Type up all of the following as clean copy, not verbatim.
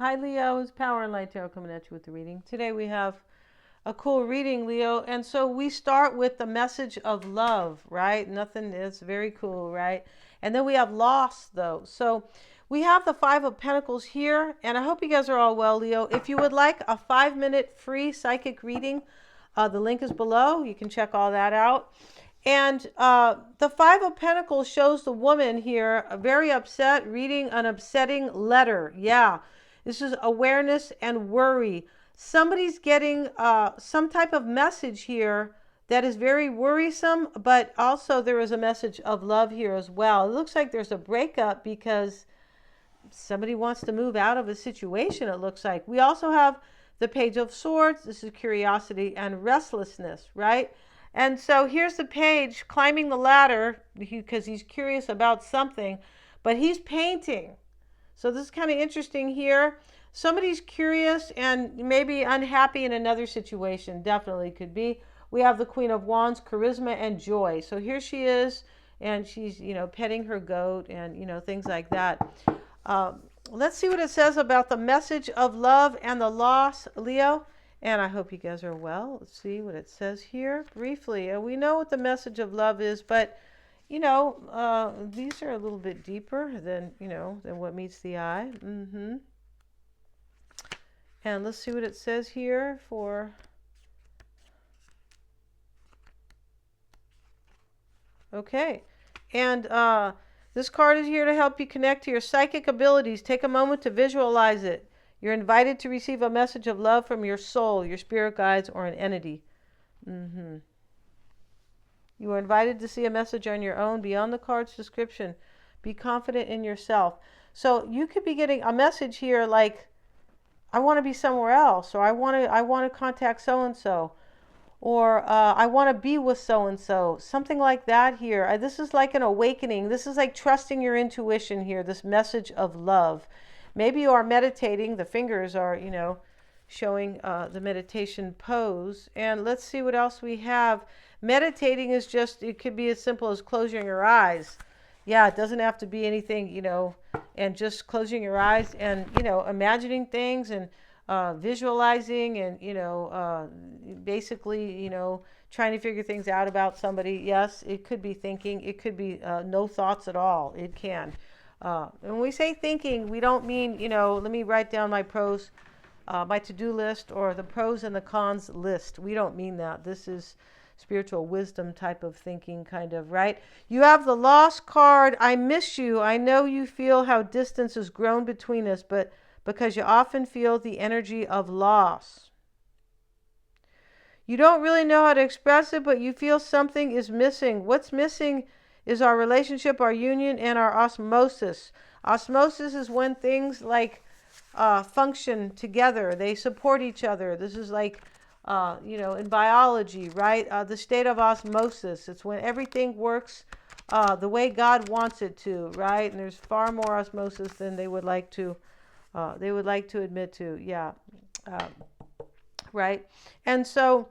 Hi, Leo. It's Power and Light Tarot coming at you with the reading. Today we have a cool reading, Leo. And so we start with the message of love, right? Nothing is very cool, right? And then we have loss, though. So we have the Five of Pentacles here. And I hope you guys are all well, Leo. If you would like a 5-minute free psychic reading, the link is below. You can check all that out. And the Five of Pentacles shows the woman here very upset, reading an upsetting letter. Yeah. This is awareness and worry. Somebody's getting some type of message here that is very worrisome, but also there is a message of love here as well. It looks like there's a breakup because somebody wants to move out of a situation, it looks like. We also have the Page of Swords. This is curiosity and restlessness, right? And so here's the page climbing the ladder because he's curious about something, but he's painting. So this is kind of interesting here. Somebody's curious and maybe unhappy in another situation. Definitely could be. We have the Queen of Wands, charisma and joy. So here she is, and she's, petting her goat and, things like that. Let's see what it says about the message of love and the loss, Leo. And I hope you guys are well. Let's see what it says here briefly. We know what the message of love is, but these are a little bit deeper than what meets the eye. And let's see what it says here for. Okay. And this card is here to help you connect to your psychic abilities. Take a moment to visualize it. You're invited to receive a message of love from your soul, your spirit guides, or an entity. You are invited to see a message on your own beyond the card's description. Be confident in yourself. So you could be getting a message here like, I want to be somewhere else, or I want to contact so-and-so, or I want to be with so-and-so. Something like that here. This is like an awakening. This is like trusting your intuition here, this message of love. Maybe you are meditating. The fingers are, showing the meditation pose. And let's see what else we have. Meditating is just, it could be as simple as closing your eyes. Yeah, it doesn't have to be anything, and just closing your eyes and, imagining things and visualizing and, basically, trying to figure things out about somebody. Yes, it could be thinking. It could be no thoughts at all. It can. And when we say thinking, we don't mean, let me write down my pros, my to-do list, or the pros and the cons list. We don't mean that. This is spiritual wisdom type of thinking, kind of, right? You have the lost card. I miss you. I know you feel how distance has grown between us, but because you often feel the energy of loss. You don't really know how to express it, but you feel something is missing. What's missing is our relationship, our union, and our osmosis. Osmosis is when things like function together. They support each other. This is like, in biology, right? The state of osmosis. It's when everything works the way God wants it to, right? And there's far more osmosis than they would like to admit to. Yeah. Right. And so,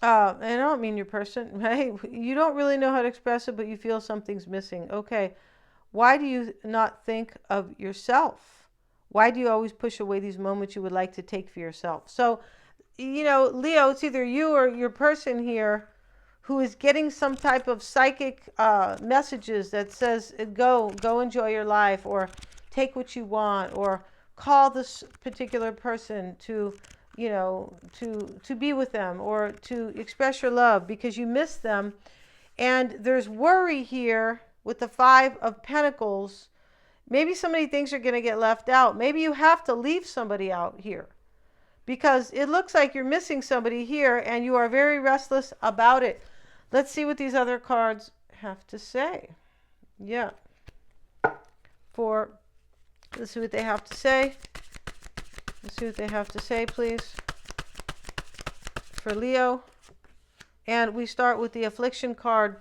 and I don't mean your person, right? You don't really know how to express it, but you feel something's missing. Okay. Why do you not think of yourself? Why do you always push away these moments you would like to take for yourself? So, Leo, it's either you or your person here who is getting some type of psychic messages that says, go enjoy your life, or take what you want, or call this particular person to be with them, or to express your love because you miss them. And there's worry here with the Five of Pentacles. Maybe somebody thinks you're going to get left out. Maybe you have to leave somebody out here because it looks like you're missing somebody here and you are very restless about it. Let's see what these other cards have to say. Yeah. Let's see what they have to say. Let's see what they have to say, please, for Leo. And we start with the affliction card.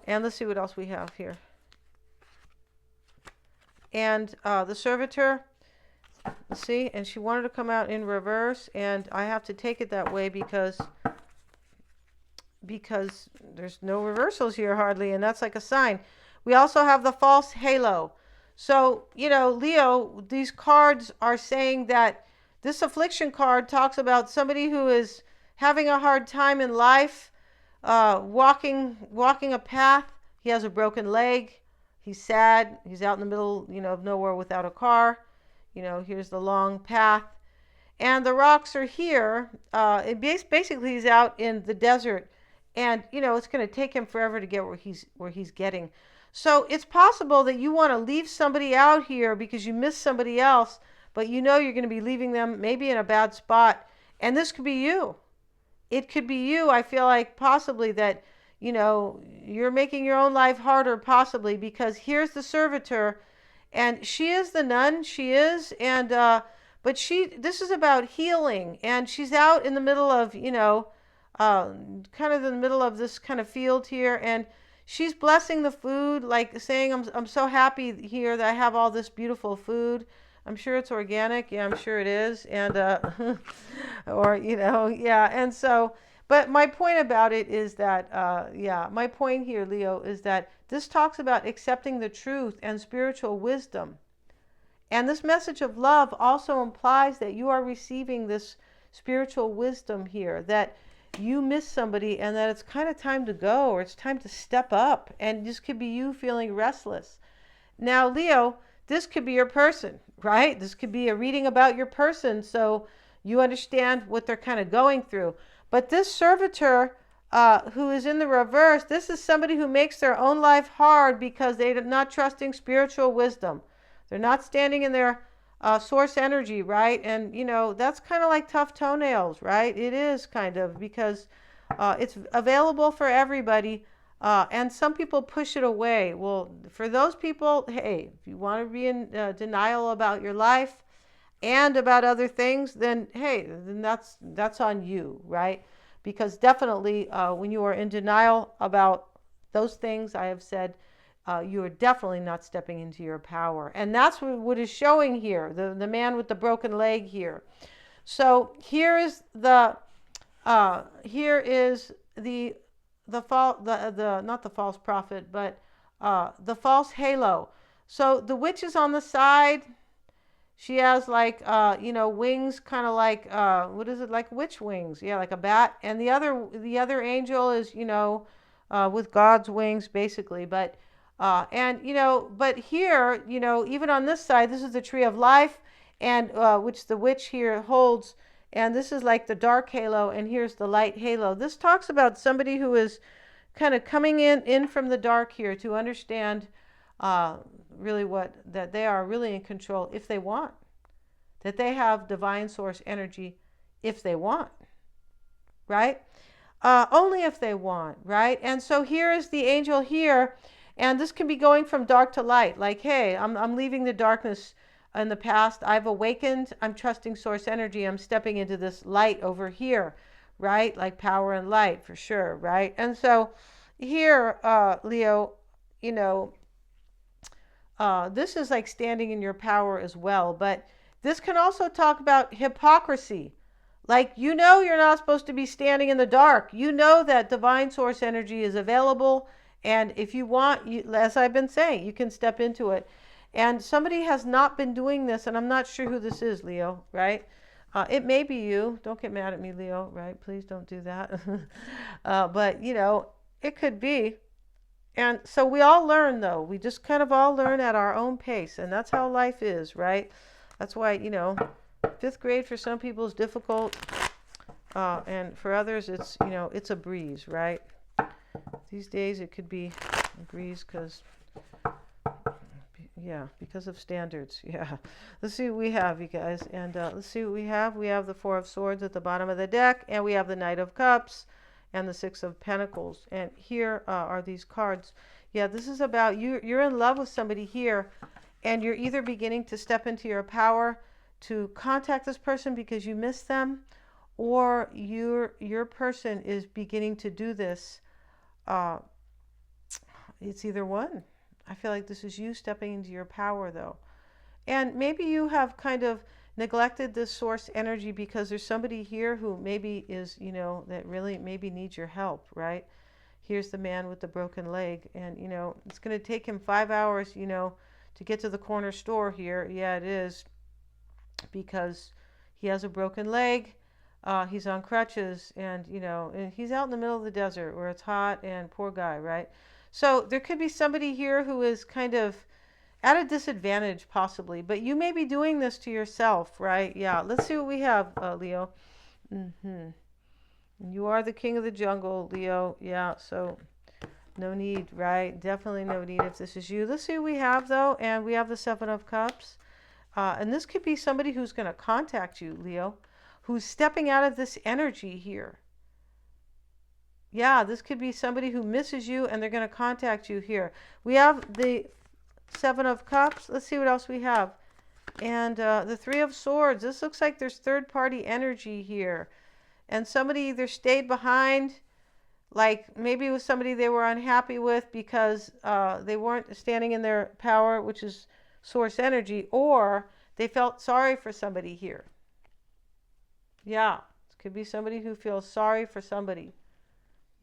And let's see what else we have here. And the servitor, let's see, and she wanted to come out in reverse. And I have to take it that way because there's no reversals here hardly. And that's like a sign. We also have the false halo. So, Leo, these cards are saying that this affliction card talks about somebody who is having a hard time in life, walking a path. He has a broken leg. He's sad. He's out in the middle, of nowhere without a car. Here's the long path. And the rocks are here. Basically, he's out in the desert, and it's going to take him forever to get where he's getting. So it's possible that you want to leave somebody out here because you miss somebody else, but you're going to be leaving them maybe in a bad spot, and this could be you. It could be you. I feel like possibly that you're making your own life harder, possibly because here's the servitor, and she is the nun. She is, and but this is about healing, and she's out in the middle of, kind of in the middle of this kind of field here, and she's blessing the food, like saying, I'm so happy here that I have all this beautiful food. I'm sure it's organic. Yeah, I'm sure it is. And, or, yeah. And so, but my point about it is that, my point here, Leo, is that this talks about accepting the truth and spiritual wisdom. And this message of love also implies that you are receiving this spiritual wisdom here, that you miss somebody and that it's kind of time to go, or it's time to step up. And this could be you feeling restless. Now, Leo, this could be your person, right? This could be a reading about your person, so you understand what they're kind of going through. But this servitor who is in the reverse, this is somebody who makes their own life hard because they're not trusting spiritual wisdom. They're not standing in their source energy, right? And, that's kind of like tough toenails, right? It is kind of, because it's available for everybody, and some people push it away. Well, for those people, hey, if you want to be in denial about your life and about other things, then hey, then that's on you, right? Because definitely when you are in denial about those things I have said, you are definitely not stepping into your power. And that's what is showing here, the man with the broken leg here. So here is the not the false prophet, but the false halo. So the witch is on the side. She has like wings, kind of like what is it, like witch wings? Yeah, like a bat. And the other angel is with God's wings, basically. But but here, even on this side, this is the tree of life, and which the witch here holds. And this is like the dark halo, and here's the light halo. This talks about somebody who is kind of coming in from the dark here to understand really that they are really in control if they want, that they have divine source energy if they want, right? Only if they want, right? And so here is the angel here, and this can be going from dark to light, like, hey, I'm leaving the darkness in the past. I've awakened. I'm trusting source energy. I'm stepping into this light over here, right? Like power and light, for sure, right? And so here, Leo, this is like standing in your power as well. But this can also talk about hypocrisy. Like, you're not supposed to be standing in the dark. You know that divine source energy is available. And if you want, as I've been saying, you can step into it. And somebody has not been doing this, and I'm not sure who this is, Leo, right? It may be you. Don't get mad at me, Leo, right? Please don't do that. But, it could be. And so we all learn, though. We just kind of all learn at our own pace. And that's how life is, right? That's why, fifth grade for some people is difficult. And for others, it's, it's a breeze, right? These days it could be a breeze because of standards. Yeah. Let's see what we have, you guys. And let's see what we have. We have the Four of Swords at the bottom of the deck, and we have the Knight of Cups and the Six of Pentacles. And here are these cards. Yeah, this is about you're in love with somebody here, and you're either beginning to step into your power to contact this person because you miss them, or your person is beginning to do this. It's either one. I feel like this is you stepping into your power, though. And maybe you have kind of neglected this source energy because there's somebody here who maybe is, that really maybe needs your help, right? Here's the man with the broken leg, and, it's going to take him 5 hours, to get to the corner store here. Yeah, it is, because he has a broken leg. He's on crutches, and and he's out in the middle of the desert where it's hot, and poor guy, right? So there could be somebody here who is kind of at a disadvantage, possibly, but you may be doing this to yourself, right? Yeah, let's see what we have, Leo. You are the king of the jungle, Leo. Yeah, so no need, right? Definitely no need if this is you. Let's see what we have, though, and we have the Seven of Cups. And this could be somebody who's going to contact you, Leo, who's stepping out of this energy here. Yeah, this could be somebody who misses you, and they're going to contact you here. We have the Seven of Cups. Let's see what else we have. And the Three of Swords. This looks like there's third-party energy here. And somebody either stayed behind, like maybe it was somebody they were unhappy with because they weren't standing in their power, which is source energy, or they felt sorry for somebody here. Yeah, it could be somebody who feels sorry for somebody.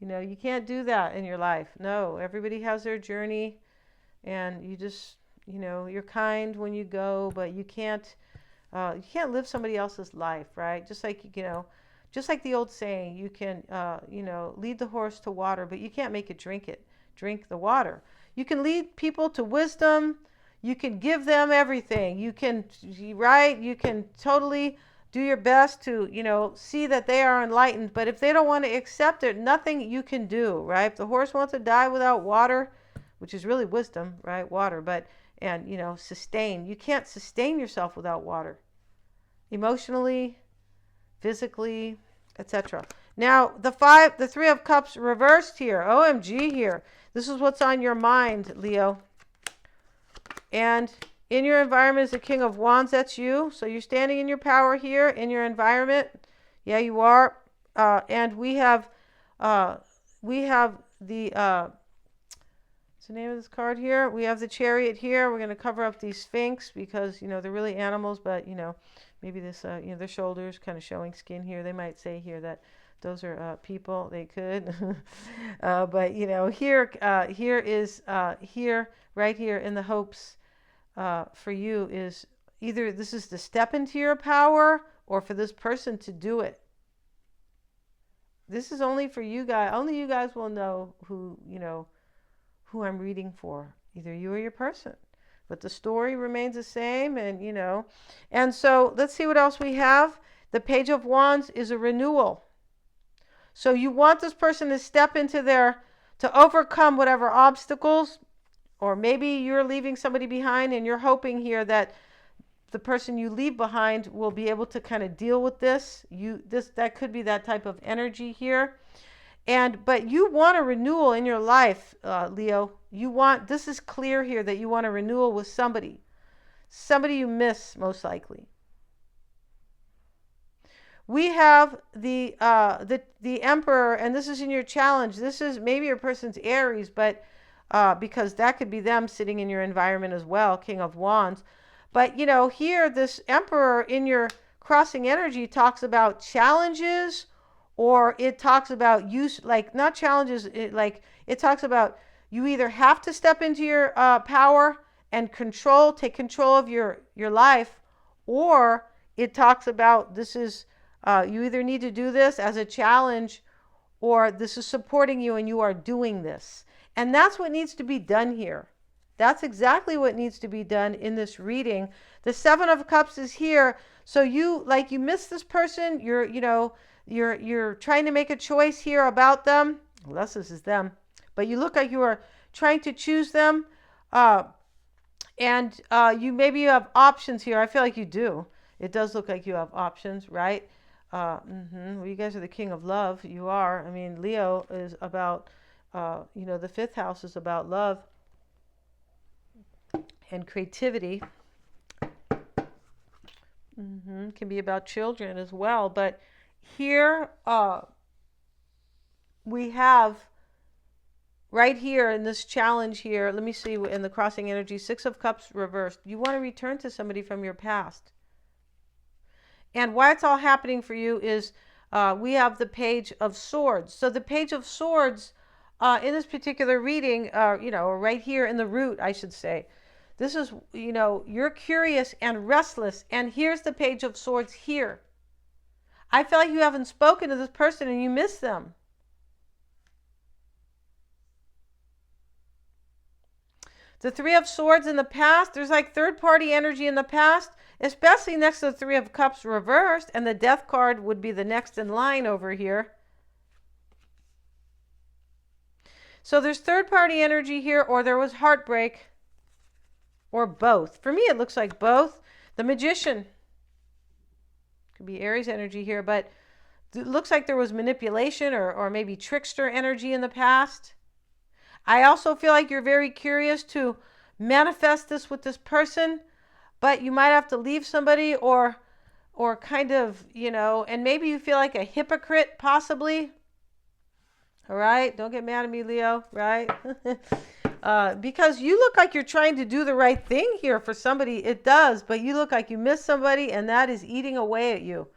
You can't do that in your life. No, everybody has their journey, and you just, you're kind when you go, but you can't live somebody else's life, right? Just like, just like the old saying, you can, lead the horse to water, but you can't make it drink the water. You can lead people to wisdom. You can give them everything. You can, right? You can totally do your best to, see that they are enlightened. But if they don't want to accept it, nothing you can do, right? If the horse wants to die without water, which is really wisdom, right? Water, and sustain. You can't sustain yourself without water. Emotionally, physically, etc. Now, the Three of Cups reversed here. OMG here. This is what's on your mind, Leo. And in your environment is the King of Wands. That's you. So you're standing in your power here in your environment. Yeah, you are. And we have the what's the name of this card here? We have the Chariot here. We're going to cover up these Sphinx because they're really animals, but maybe this their shoulders kind of showing skin here. They might say here that those are people. They could, but here is right here in the hopes. For you is either this is to step into your power or for this person to do it. This is only for you guys. Only you guys will know who I'm reading for. Either you or your person. But the story remains the same, and so let's see what else we have. The Page of Wands is a renewal. So you want this person to step into to overcome whatever obstacles. Or maybe you're leaving somebody behind and you're hoping here that the person you leave behind will be able to kind of deal with this. That could be that type of energy here. But you want a renewal in your life, Leo. This is clear here that you want a renewal with somebody. Somebody you miss, most likely. We have the Emperor, and this is in your challenge. This is maybe your person's Aries, but because that could be them sitting in your environment as well, King of Wands. But, here, this Emperor in your crossing energy talks about challenges, or it talks about not challenges, it talks about you either have to step into your power and take control of your life, or it talks about this is, you either need to do this as a challenge, or this is supporting you and you are doing this. And that's what needs to be done here. That's exactly what needs to be done in this reading. The Seven of Cups is here. So you miss this person. You're trying to make a choice here about them. Unless this is them. But you look like you are trying to choose them. And maybe you have options here. I feel like you do. It does look like you have options, right? Well, you guys are the King of Love. You are. I mean, Leo is about... the fifth house is about love and creativity. Can be about children as well. But here we have right here in this challenge here, let me see, in the crossing energy, Six of Cups reversed. You want to return to somebody from your past. And why it's all happening for you is we have the Page of Swords. So the Page of Swords in this particular reading, or right here in the root, I should say, This is, you're curious and restless. And here's the Page of Swords here. I feel like you haven't spoken to this person and you miss them. The Three of Swords in the past, there's like third-party energy in the past, especially next to the Three of Cups reversed, and the Death card would be the next in line over here. So there's third-party energy here, or there was heartbreak, or both. For me, it looks like both. The Magician. Could be Aries energy here, but it looks like there was manipulation or maybe trickster energy in the past. I also feel like you're very curious to manifest this with this person, but you might have to leave somebody or kind of, and maybe you feel like a hypocrite possibly. All right, don't get mad at me, Leo, right? Because you look like you're trying to do the right thing here for somebody. It does, but you look like you miss somebody, and that is eating away at you.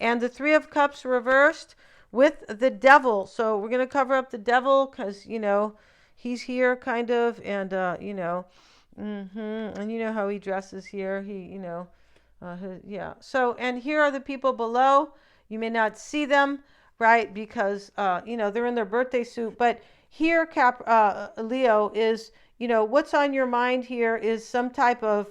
And the Three of Cups reversed with the Devil. So we're going to cover up the Devil because, he's here kind of, and, and you know how he dresses here. He, yeah. So, and here are the people below. You may not see them, right? Because, they're in their birthday suit. But here, Leo, is, what's on your mind here is some type of,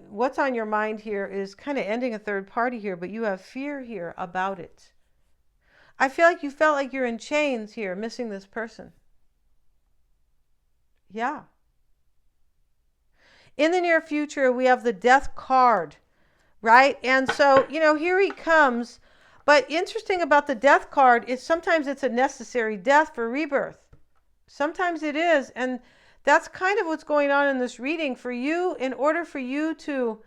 what's on your mind here is kind of ending a third party here, but you have fear here about it. I feel like you felt like you're in chains here, missing this person. Yeah. In the near future, we have the Death card, right? And so, here he comes. But interesting about the Death card is sometimes it's a necessary death for rebirth. Sometimes it is. And that's kind of what's going on in this reading for you. In order for you to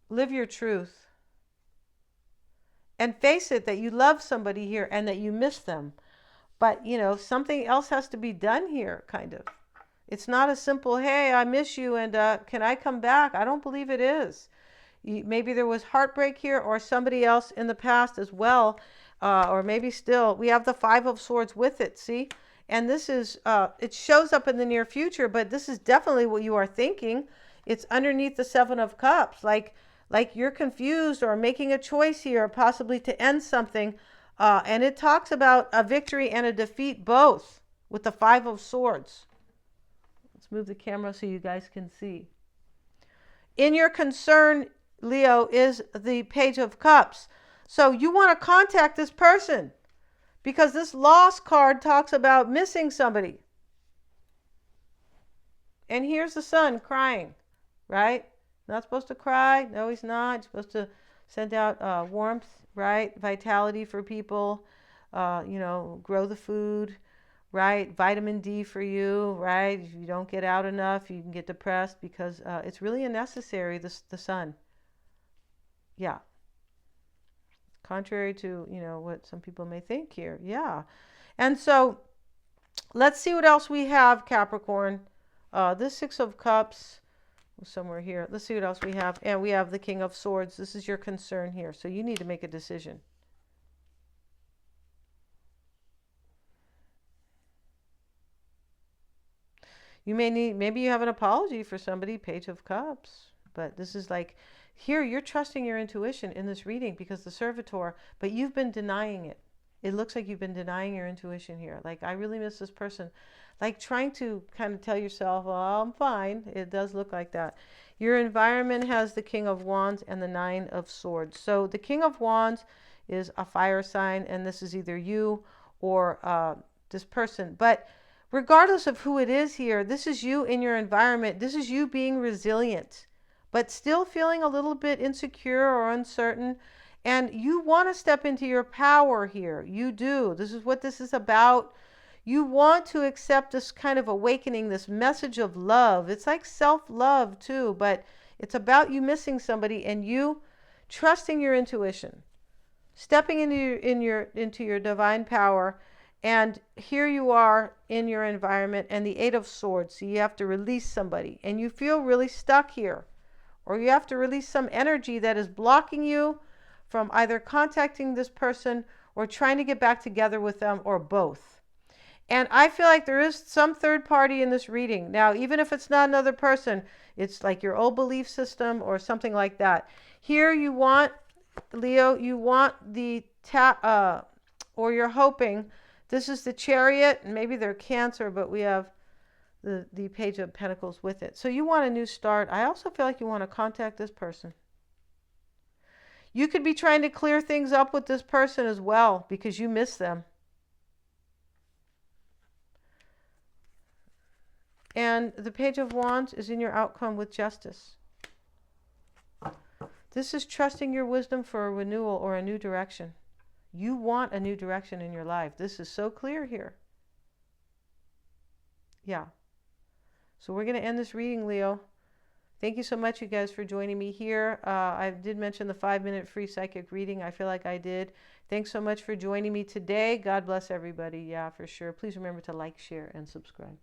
live your truth and face it that you love somebody here and that you miss them. But, something else has to be done here, kind of. It's not a simple, hey, I miss you and can I come back? I don't believe it is. Maybe there was heartbreak here or somebody else in the past as well. Or maybe still. We have the Five of Swords with it, see? And this is, it shows up in the near future, but this is definitely what you are thinking. It's underneath the Seven of Cups. Like you're confused or making a choice here, possibly to end something. And it talks about a victory and a defeat both with the Five of Swords. Let's move the camera so you guys can see. In your concern, Leo, is the Page of Cups. So you want to contact this person because this Lost card talks about missing somebody. And here's the Sun crying, right? Not supposed to cry. No, he's not. He's supposed to send out warmth, right? Vitality for people, grow the food, right? Vitamin D for you, right? If you don't get out enough, you can get depressed because it's really unnecessary, the Sun. Yeah. Contrary to, what some people may think here. Yeah. And so let's see what else we have, Capricorn. This Six of Cups. Somewhere here. Let's see what else we have. And we have the King of Swords. This is your concern here. So you need to make a decision. You may need, maybe you have an apology for somebody, Page of Cups. But this is like, here you're trusting your intuition in this reading because the servitor, but you've been denying it. It looks like you've been denying your intuition here. Like, I really miss this person. Like trying to kind of tell yourself, oh, I'm fine. It does look like that. Your environment has the King of Wands and the Nine of Swords. So the King of Wands is a fire sign, and this is either you or this person. But regardless of who it is here, this is you in your environment. This is you being resilient, but still feeling a little bit insecure or uncertain. And you want to step into your power here. You do. This is what this is about. You want to accept this kind of awakening, this message of love. It's like self-love too, but it's about you missing somebody and you trusting your intuition, stepping into your divine power. And here you are in your environment and the Eight of Swords. So you have to release somebody and you feel really stuck here, or you have to release some energy that is blocking you from either contacting this person or trying to get back together with them, or both. And I feel like there is some third party in this reading. Now, even if it's not another person, it's like your old belief system or something like that. Here you want, Leo, you want the or you're hoping, this is the Chariot, and maybe they're Cancer, but we have the Page of Pentacles with it. So you want a new start. I also feel like you want to contact this person. You could be trying to clear things up with this person as well because you miss them. And the Page of Wands is in your outcome with Justice. This is trusting your wisdom for a renewal or a new direction. You want a new direction in your life. This is so clear here. Yeah. So we're going to end this reading, Leo. Thank you so much, you guys, for joining me here. I did mention the 5-minute free psychic reading. I feel like I did. Thanks so much for joining me today. God bless everybody. Yeah, for sure. Please remember to like, share, and subscribe.